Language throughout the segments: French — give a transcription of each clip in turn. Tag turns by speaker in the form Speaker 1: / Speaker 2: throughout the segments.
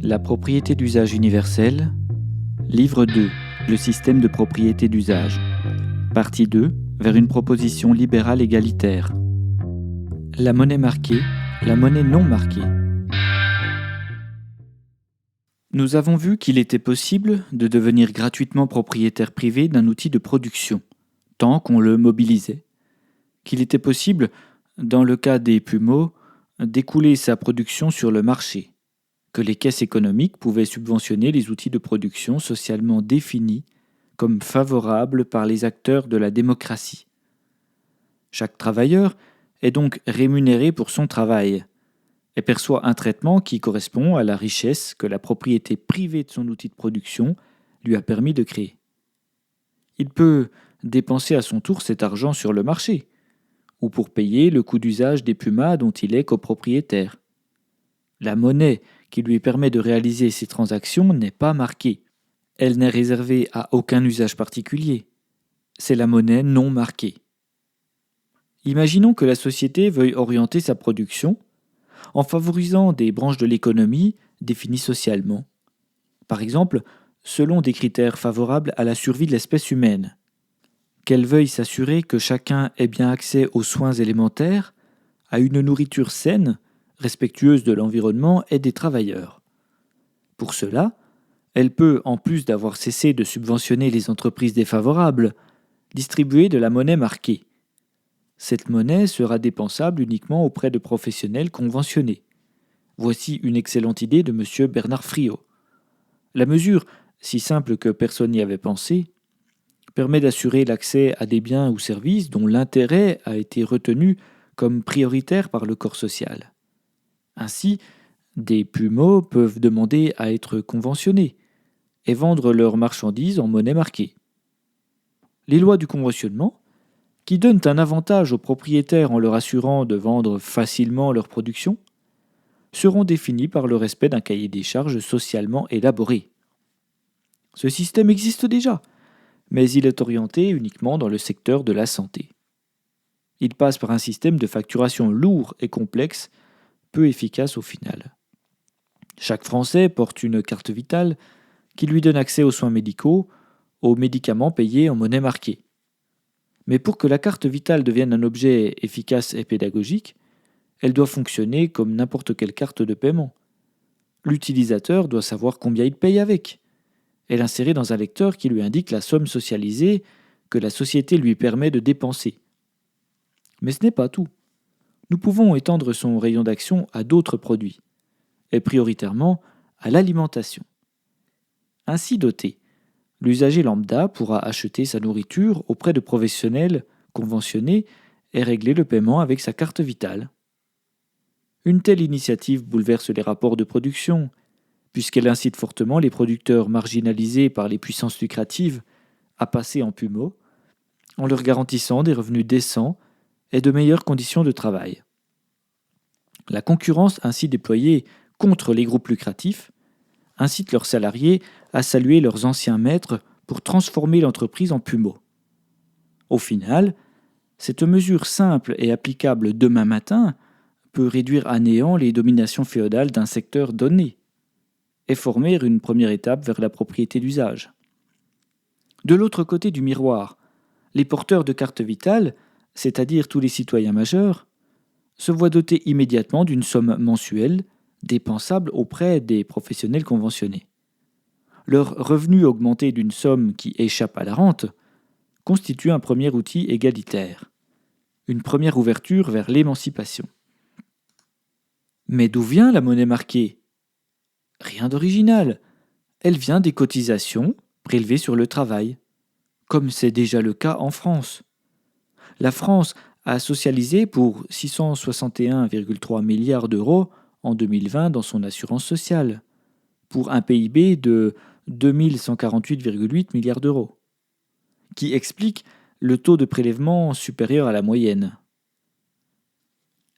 Speaker 1: La propriété d'usage universelle, livre 2, le système de propriété d'usage. Partie 2, vers une proposition libérale égalitaire. La monnaie marquée, la monnaie non marquée. Nous avons vu qu'il était possible de devenir gratuitement propriétaire privé d'un outil de production, tant qu'on le mobilisait. Qu'il était possible, dans le cas des Pumeaux, d'écouler sa production sur le marché, que les caisses économiques pouvaient subventionner les outils de production socialement définis comme favorables par les acteurs de la démocratie. Chaque travailleur est donc rémunéré pour son travail et perçoit un traitement qui correspond à la richesse que la propriété privée de son outil de production lui a permis de créer. Il peut dépenser à son tour cet argent sur le marché, ou pour payer le coût d'usage des pumas dont il est copropriétaire. La monnaie qui lui permet de réaliser ces transactions n'est pas marquée. Elle n'est réservée à aucun usage particulier. C'est la monnaie non marquée. Imaginons que la société veuille orienter sa production en favorisant des branches de l'économie définies socialement. Par exemple, selon des critères favorables à la survie de l'espèce humaine. Qu'elle veuille s'assurer que chacun ait bien accès aux soins élémentaires, à une nourriture saine, respectueuse de l'environnement et des travailleurs. Pour cela, elle peut, en plus d'avoir cessé de subventionner les entreprises défavorables, distribuer de la monnaie marquée. Cette monnaie sera dépensable uniquement auprès de professionnels conventionnés. Voici une excellente idée de M. Bernard Friot. La mesure, si simple que personne n'y avait pensé, permet d'assurer l'accès à des biens ou services dont l'intérêt a été retenu comme prioritaire par le corps social. Ainsi, des Pumeaux peuvent demander à être conventionnés et vendre leurs marchandises en monnaie marquée. Les lois du conventionnement, qui donnent un avantage aux propriétaires en leur assurant de vendre facilement leur production, seront définies par le respect d'un cahier des charges socialement élaboré. Ce système existe déjà, mais il est orienté uniquement dans le secteur de la santé. Il passe par un système de facturation lourd et complexe, peu efficace au final. Chaque Français porte une carte vitale qui lui donne accès aux soins médicaux, aux médicaments payés en monnaie marquée. Mais pour que la carte vitale devienne un objet efficace et pédagogique, elle doit fonctionner comme n'importe quelle carte de paiement. L'utilisateur doit savoir combien il paye avec, et l'insérer dans un lecteur qui lui indique la somme socialisée que la société lui permet de dépenser. Mais ce n'est pas tout. Nous pouvons étendre son rayon d'action à d'autres produits, et prioritairement à l'alimentation. Ainsi doté, l'usager lambda pourra acheter sa nourriture auprès de professionnels conventionnés et régler le paiement avec sa carte vitale. Une telle initiative bouleverse les rapports de production, puisqu'elle incite fortement les producteurs marginalisés par les puissances lucratives à passer en Pumeaux, en leur garantissant des revenus décents et de meilleures conditions de travail. La concurrence ainsi déployée contre les groupes lucratifs incite leurs salariés à saluer leurs anciens maîtres pour transformer l'entreprise en Pumeaux. Au final, cette mesure simple et applicable demain matin peut réduire à néant les dominations féodales d'un secteur donné et former une première étape vers la propriété d'usage. De l'autre côté du miroir, les porteurs de carte vitale, c'est-à-dire tous les citoyens majeurs, se voient dotés immédiatement d'une somme mensuelle dépensable auprès des professionnels conventionnés. Leur revenu augmenté d'une somme qui échappe à la rente constitue un premier outil égalitaire, une première ouverture vers l'émancipation. Mais d'où vient la monnaie marquée ? Rien d'original. Elle vient des cotisations prélevées sur le travail, comme c'est déjà le cas en France. La France a socialisé pour 661,3 milliards d'euros en 2020 dans son assurance sociale, pour un PIB de 2148,8 milliards d'euros, qui explique le taux de prélèvement supérieur à la moyenne.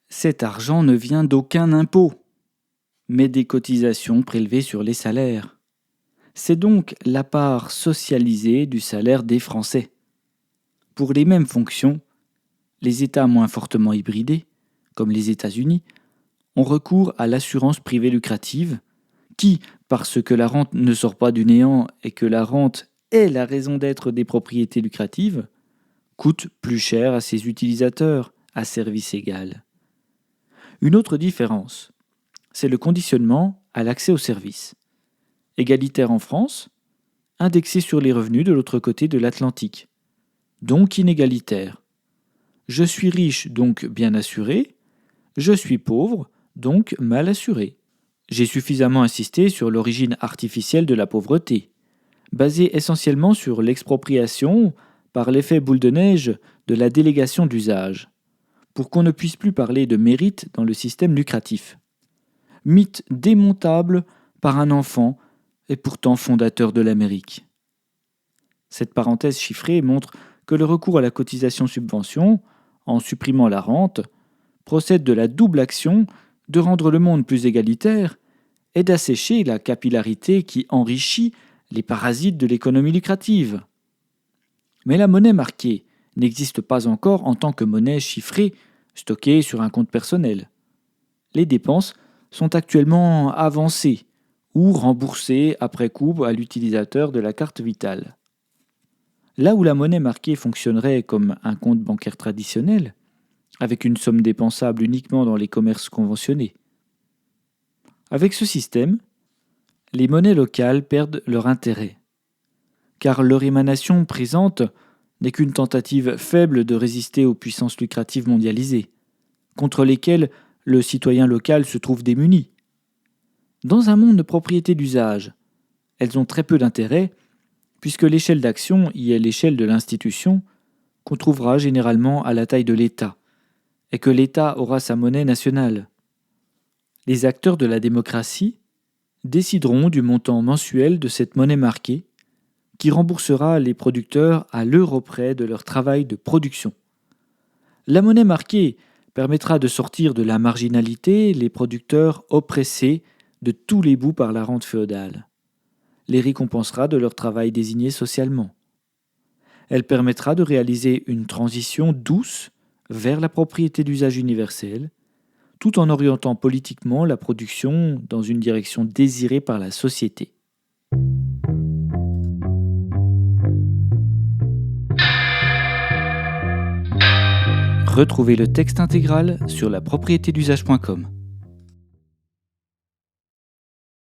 Speaker 1: Cet argent ne vient d'aucun impôt, mais des cotisations prélevées sur les salaires. C'est donc la part socialisée du salaire des Français. Pour les mêmes fonctions, les États moins fortement hybridés, comme les États-Unis, ont recours à l'assurance privée lucrative, qui, parce que la rente ne sort pas du néant et que la rente est la raison d'être des propriétés lucratives, coûte plus cher à ses utilisateurs à service égal. Une autre différence, c'est le conditionnement à l'accès aux services. Égalitaire en France, indexé sur les revenus de l'autre côté de l'Atlantique, donc inégalitaire. Je suis riche, donc bien assuré. Je suis pauvre, donc mal assuré. J'ai suffisamment insisté sur l'origine artificielle de la pauvreté, basée essentiellement sur l'expropriation par l'effet boule de neige de la délégation d'usage, pour qu'on ne puisse plus parler de mérite dans le système lucratif. Mythe démontable par un enfant et pourtant fondateur de l'Amérique. Cette parenthèse chiffrée montre que le recours à la cotisation-subvention, en supprimant la rente, procède de la double action de rendre le monde plus égalitaire et d'assécher la capillarité qui enrichit les parasites de l'économie lucrative. Mais la monnaie marquée n'existe pas encore en tant que monnaie chiffrée stockée sur un compte personnel. Les dépenses sont actuellement avancées ou remboursées après coup à l'utilisateur de la carte vitale. Là où la monnaie marquée fonctionnerait comme un compte bancaire traditionnel, avec une somme dépensable uniquement dans les commerces conventionnés. Avec ce système, les monnaies locales perdent leur intérêt, car leur émanation présente n'est qu'une tentative faible de résister aux puissances lucratives mondialisées, contre lesquelles le citoyen local se trouve démuni. Dans un monde de propriété d'usage, elles ont très peu d'intérêt, puisque l'échelle d'action y est l'échelle de l'institution qu'on trouvera généralement à la taille de l'État, et que l'État aura sa monnaie nationale. Les acteurs de la démocratie décideront du montant mensuel de cette monnaie marquée, qui remboursera les producteurs à l'euro près de leur travail de production. La monnaie marquée permettra de sortir de la marginalité les producteurs oppressés de tous les bouts par la rente féodale, les récompensera de leur travail désigné socialement. Elle permettra de réaliser une transition douce vers la propriété d'usage universel, tout en orientant politiquement la production dans une direction désirée par la société. Retrouvez le texte intégral sur lapropriétédusage.com.